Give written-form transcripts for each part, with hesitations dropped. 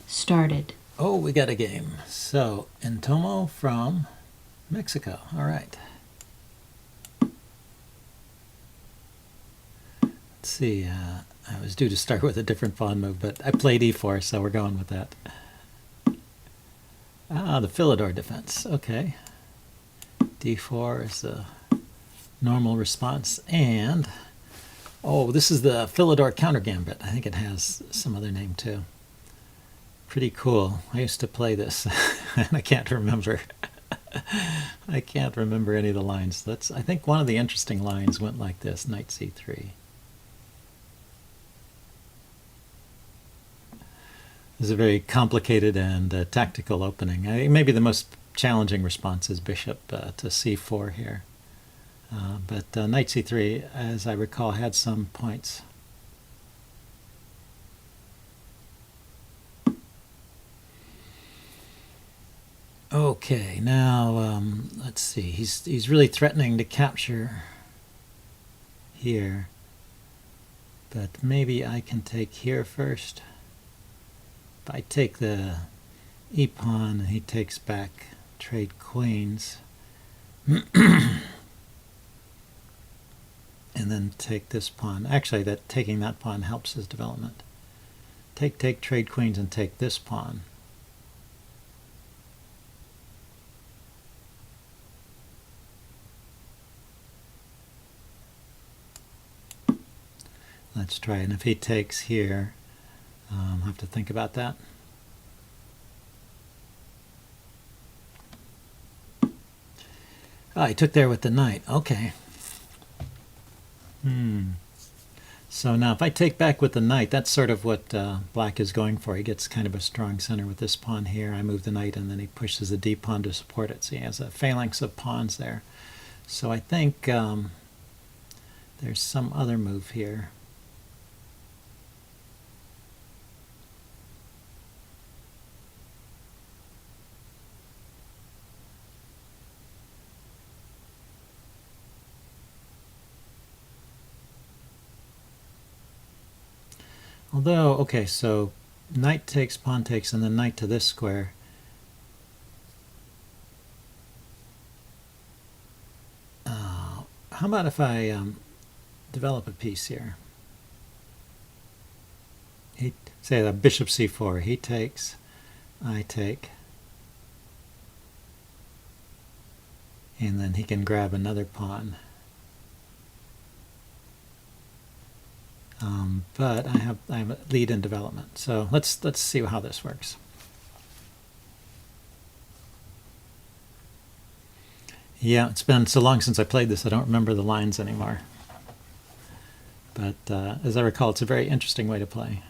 started. Oh, we got a game. So, Entomo from Mexico. All right. Let's see. I was due to start with a different pawn move, but I played e4, so we're going with that. Ah, the Philidor defense. Okay. d4 is the normal response. And, oh, this is the Philidor counter-gambit. I think it has some other name, too. Pretty cool. I used to play this, and I can't remember. I can't remember any of the lines. I think one of the interesting lines went like this, knight c3. This is a very complicated and tactical opening. I think maybe the most challenging response is bishop to c4 here. But knight c3, as I recall, had some points. Okay, now let's see. He's really threatening to capture here, but maybe I can take here first. If I take the e-pawn and he takes back, trade queens, and then take this pawn. Actually, taking that pawn helps his development. Take, trade queens, and take this pawn. Let's try it. And if he takes here, I'll have to think about that. Oh, he took there with the knight. Okay. So now if I take back with the knight, that's sort of what black is going for. He gets kind of a strong center with this pawn here. I move the knight, and then he pushes the d pawn to support it. So he has a phalanx of pawns there. So I think there's some other move here. Although, okay, so knight takes, pawn takes, and then knight to this square. How about if I develop a piece here? Say the bishop c4. He takes, I take, and then he can grab another pawn. But I have a lead in development. So let's see how this works. Yeah, it's been so long since I played this, I don't remember the lines anymore. But as I recall, it's a very interesting way to play.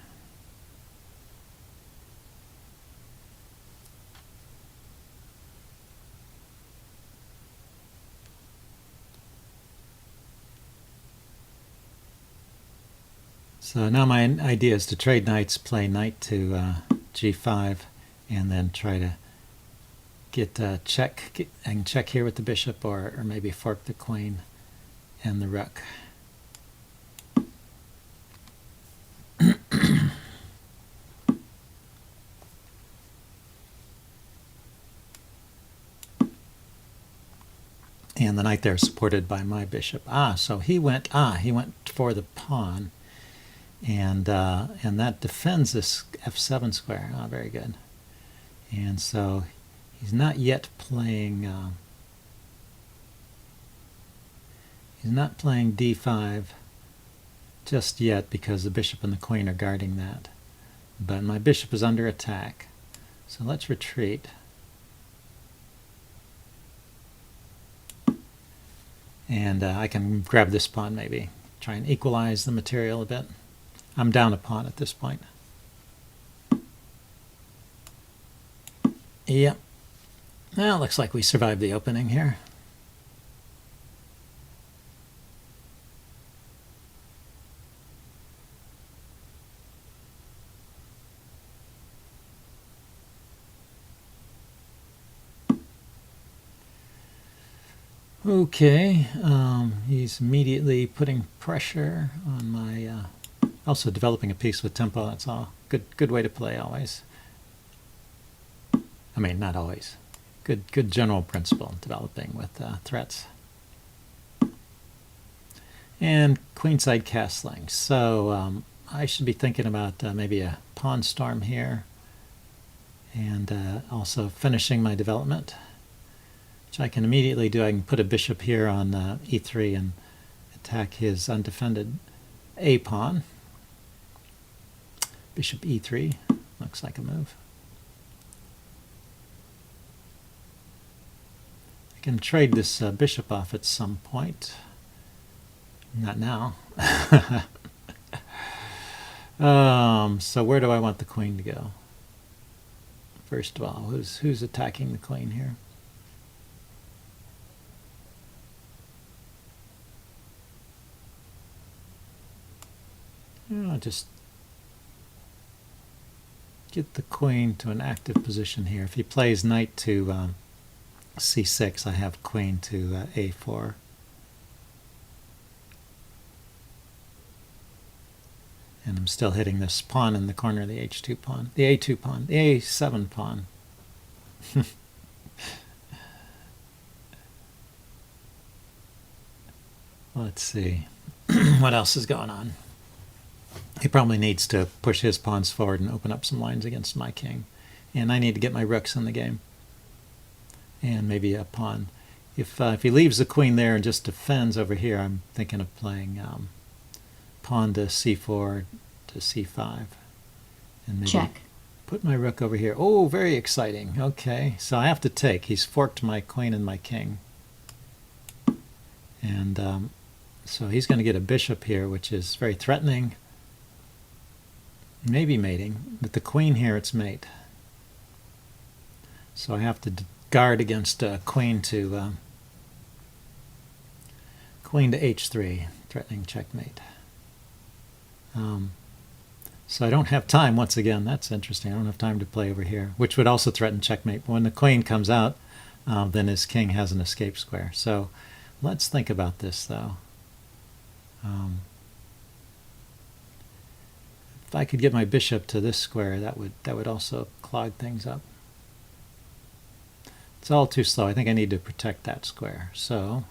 So now my idea is to trade knights, play knight to g5, and then try to get check and check here with the bishop, or maybe fork the queen and the rook. And the knight there is supported by my bishop. So he went for the pawn, and that defends this f7 square. Very good. And so he's not yet playing. He's not playing d5 just yet because the bishop and the queen are guarding that. But my bishop is under attack, so let's retreat. And I can grab this pawn, maybe try and equalize the material a bit. I'm down a pawn at this point. Yep. Well, looks like we survived the opening here. Okay, he's immediately putting pressure on my, also developing a piece with tempo. That's all. Good way to play always. I mean, not always. Good general principle developing with threats. And queenside castling. So I should be thinking about maybe a pawn storm here, and also finishing my development, which I can immediately do. I can put a bishop here on e3 and attack his undefended a pawn. Bishop e3 looks like a move. I can trade this bishop off at some point. Not now. So where do I want the queen to go? First of all, who's attacking the queen here? I'll just get the queen to an active position here. If he plays knight to c6, I have queen to a4. And I'm still hitting this pawn in the corner of the h2 pawn, the a2 pawn, the a7 pawn. Let's see. What else is going on? He probably needs to push his pawns forward and open up some lines against my king. And I need to get my rooks in the game. And maybe a pawn. If he leaves the queen there and just defends over here, I'm thinking of playing pawn to c4 to c5. And maybe check. Put my rook over here. Oh, very exciting. Okay, so I have to take. He's forked my queen and my king. And so he's going to get a bishop here, which is very threatening. Maybe mating. With the queen here, it's mate. So I have to guard against queen to h3, threatening checkmate. So I don't have time, once again, that's interesting. I don't have time to play over here, which would also threaten checkmate. But when the queen comes out, then his king has an escape square. So let's think about this, though. If I could get my bishop to this square, that would also clog things up. It's all too slow. I think I need to protect that square. So,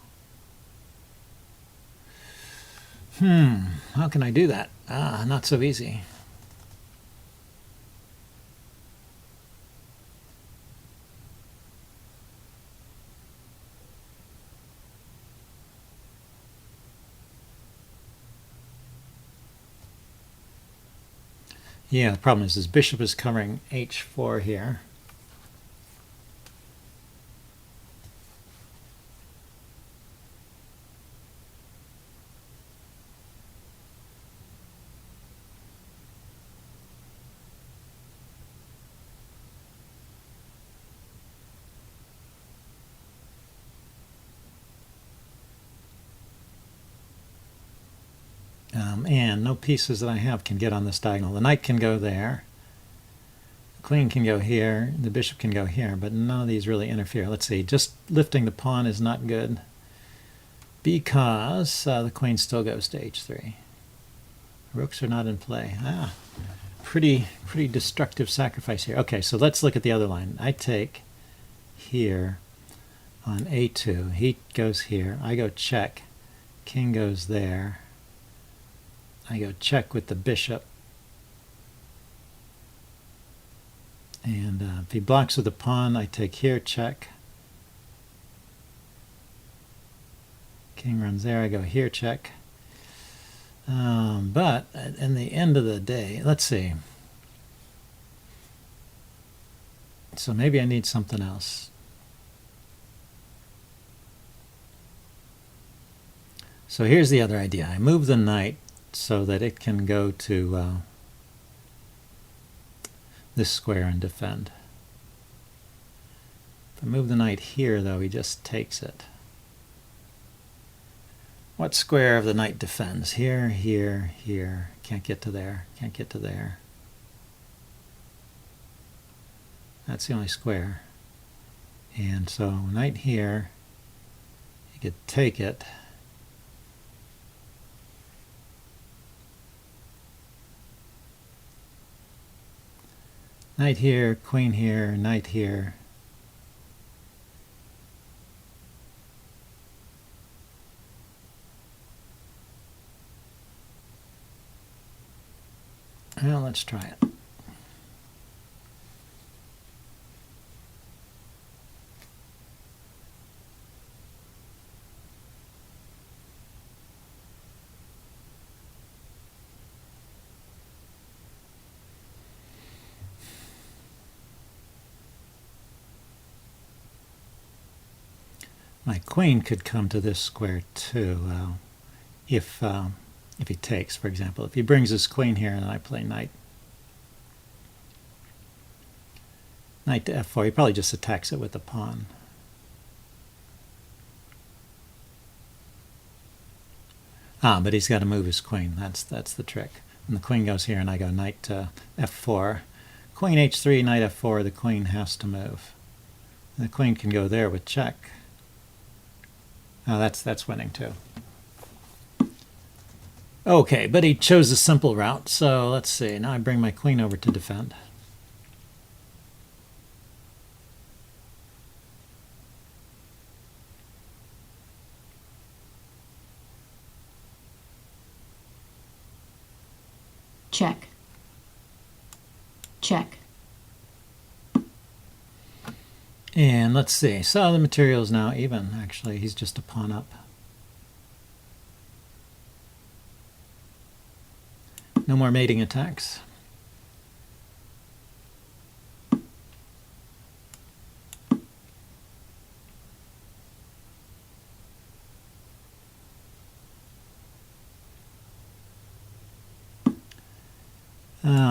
how can I do that? Not so easy. Yeah, the problem is his bishop is covering h4 here. And no pieces that I have can get on this diagonal. The knight can go there, the queen can go here, the bishop can go here, but none of these really interfere. Let's see, just lifting the pawn is not good because the queen still goes to h3. Rooks are not in play. Pretty destructive sacrifice here. Okay, so let's look at the other line. I take here on a2, he goes here, I go check, king goes there, I go check with the bishop, and if he blocks with the pawn, I take here, check, king runs there, I go here, check. But in the end of the day, let's see, so maybe I need something else. So here's the other idea. I move the knight so that it can go to this square and defend. If I move the knight here, though, he just takes it. What square of the knight defends? Here, here, here. Can't get to there. Can't get to there. That's the only square. And so knight here, you could take it. Knight here, queen here, knight here. Well, let's try it. My queen could come to this square too, if he takes, for example. If he brings his queen here and I play knight to f4, he probably just attacks it with the pawn. But he's got to move his queen. That's the trick. And the queen goes here, and I go knight to f4. Queen h3, knight f4, the queen has to move. And the queen can go there with check. Oh, that's winning too. Okay, but he chose a simple route, so let's see. Now I bring my queen over to defend. Check. Check. And let's see. So the material is now even. Actually, he's just a pawn up. No more mating attacks.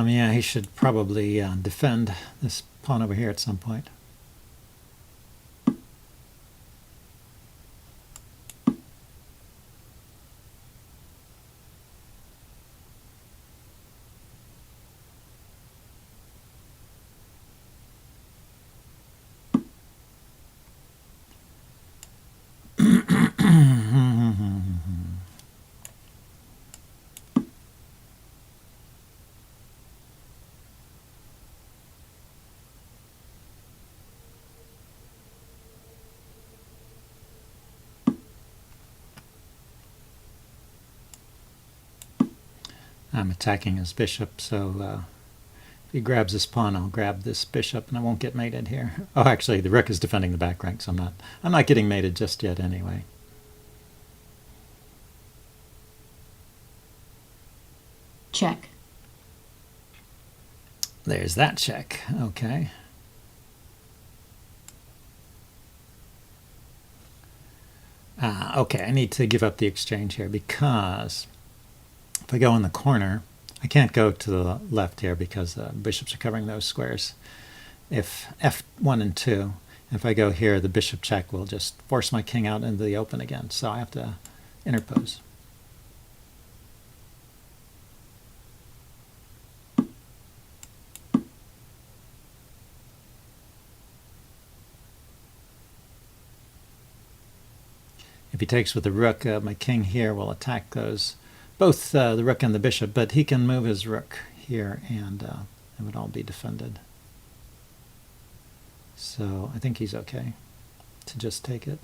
Yeah, he should probably defend this pawn over here at some point. I'm attacking his bishop, so if he grabs this pawn, I'll grab this bishop, and I won't get mated here. Oh, actually, the rook is defending the back rank, so I'm not getting mated just yet anyway. Check. There's that check. Okay. Okay, I need to give up the exchange here because if I go in the corner, I can't go to the left here because bishops are covering those squares. If f1 and 2, if I go here, the bishop check will just force my king out into the open again, so I have to interpose. If he takes with the rook, my king here will attack those, both the rook and the bishop, but he can move his rook here and it would all be defended. So I think he's okay to just take it.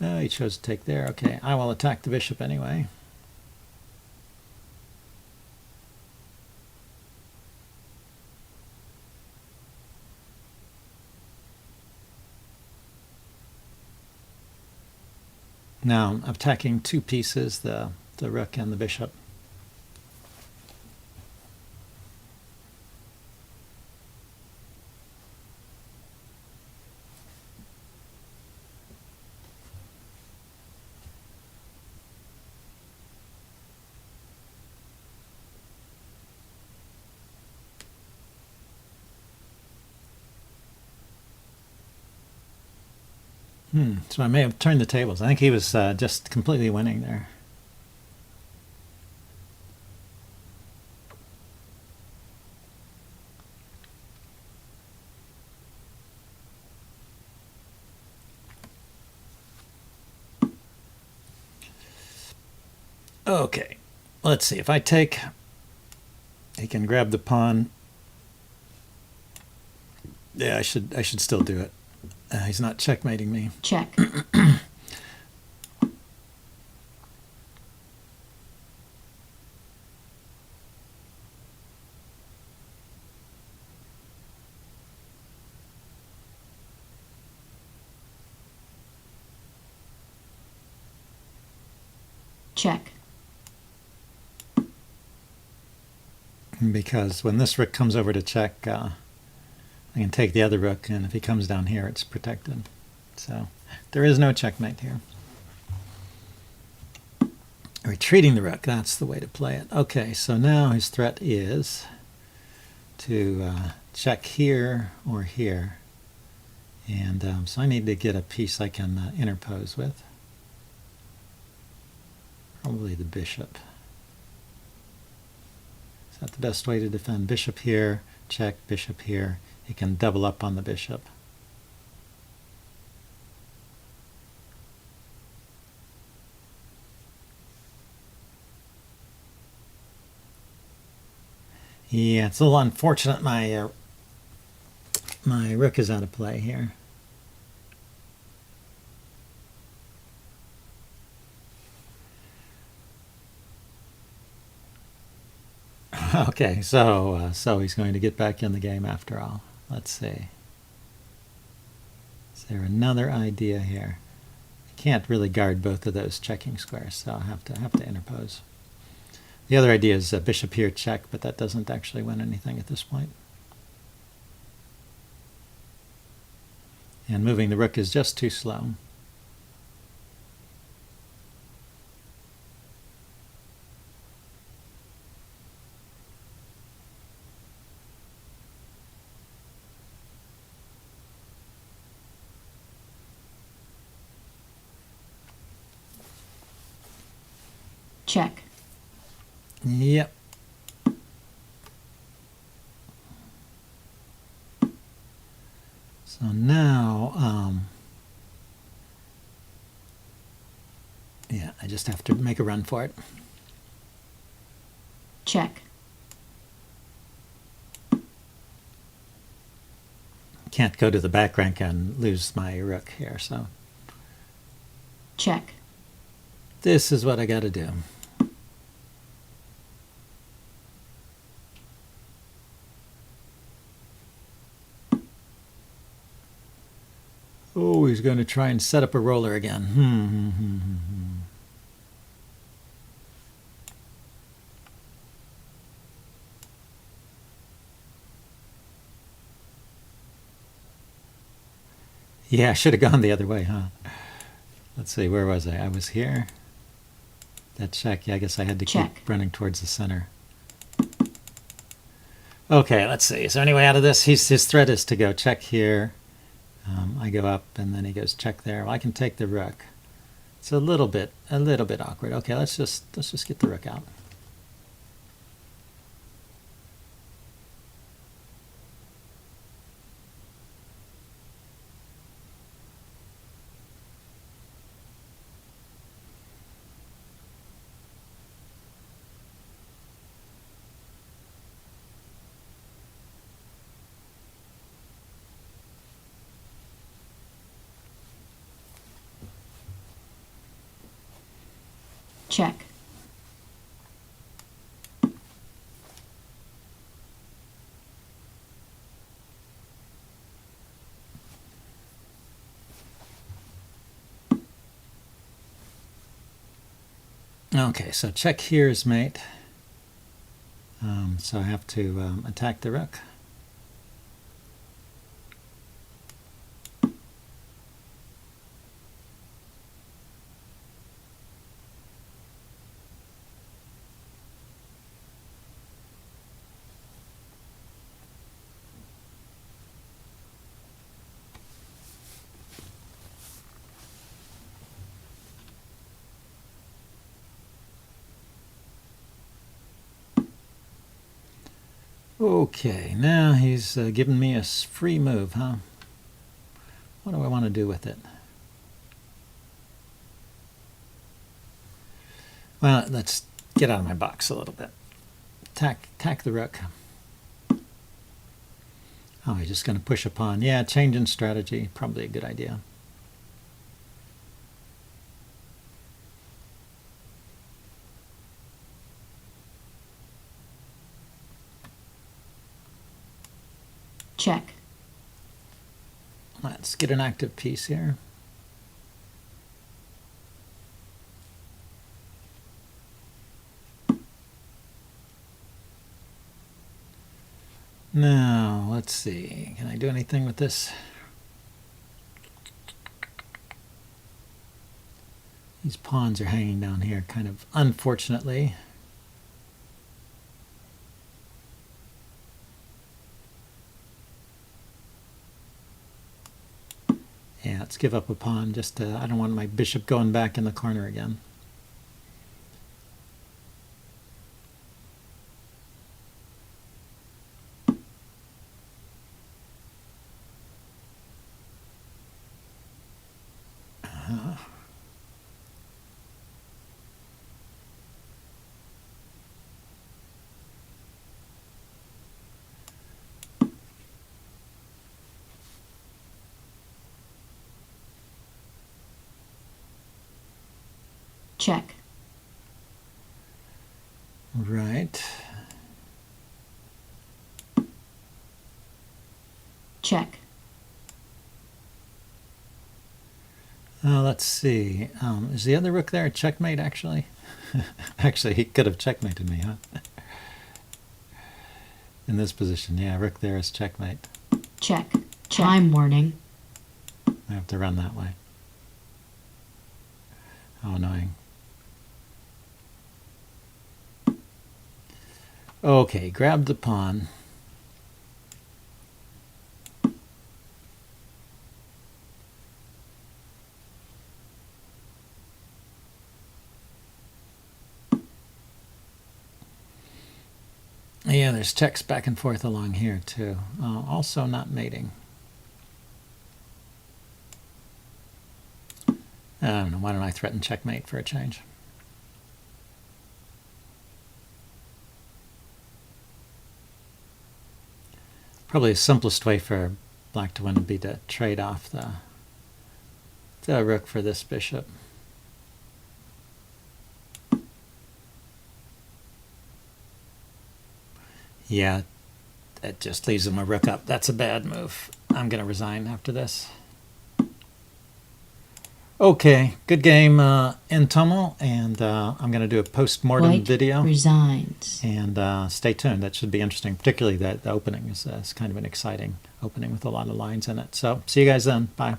He chose to take there. Okay, I will attack the bishop anyway. Now I'm attacking two pieces, the rook and the bishop. So I may have turned the tables. I think he was just completely winning there. Okay, let's see. If I take He can grab the pawn. Yeah, I should still do it. He's not checkmating me. Check. Check. Because when this rook comes over to check, I can take the other rook, and if he comes down here, it's protected. So there is no checkmate here. Retreating the rook, that's the way to play it. Okay, so now his threat is to check here or here. And so I need to get a piece I can interpose with. Probably the bishop. Is that the best way to defend? Bishop here, check, bishop here. He can double up on the bishop. Yeah, it's a little unfortunate my my rook is out of play here. Okay, so he's going to get back in the game after all. Let's see. Is there another idea here? I can't really guard both of those checking squares, so I'll have to interpose. The other idea is bishop here check, but that doesn't actually win anything at this point. And moving the rook is just too slow. Check. Yep. So now, yeah, I just have to make a run for it. Check. Can't go to the back rank and lose my rook here, so Check. this is what I got to do. Oh, he's going to try and set up a roller again. Yeah, I should have gone the other way, huh? Let's see, where was I? I was here. That check, yeah, I guess I had to Check. keep running towards the center. Okay, let's see. Is there any way out of this? His threat is to go check here. I go up, and then he goes check there. Well, I can take the rook. It's a little bit awkward. Okay, let's just get the rook out. Check. Okay, so check here is mate. So I have to attack the rook. Okay, now he's given me a free move, huh? What do I want to do with it? Well, let's get out of my box a little bit. attack the rook. Oh, he's just going to push a pawn. Yeah, change in strategy, probably a good idea. Check. Let's get an active piece here. Now, let's see. Can I do anything with this? These pawns are hanging down here, kind of unfortunately. Yeah, let's give up a pawn. Just I don't want my bishop going back in the corner again. Check. Right. Check. Let's see. Is the other rook there? Checkmate, actually? Actually, he could have checkmated me, huh? In this position, yeah, rook there is checkmate. Check. Time warning. I have to run that way. How annoying. Okay, grab the pawn. Yeah, there's checks back and forth along here too. Also not mating. I don't know, why don't I threaten checkmate for a change? Probably the simplest way for black to win would be to trade off the rook for this bishop. Yeah, that just leaves him a rook up. That's a bad move. I'm going to resign after this. Okay, good game in Tummel, and I'm going to do a post-mortem video. Resigns. And stay tuned. That should be interesting, particularly that the opening is kind of an exciting opening with a lot of lines in it. So see you guys then. Bye.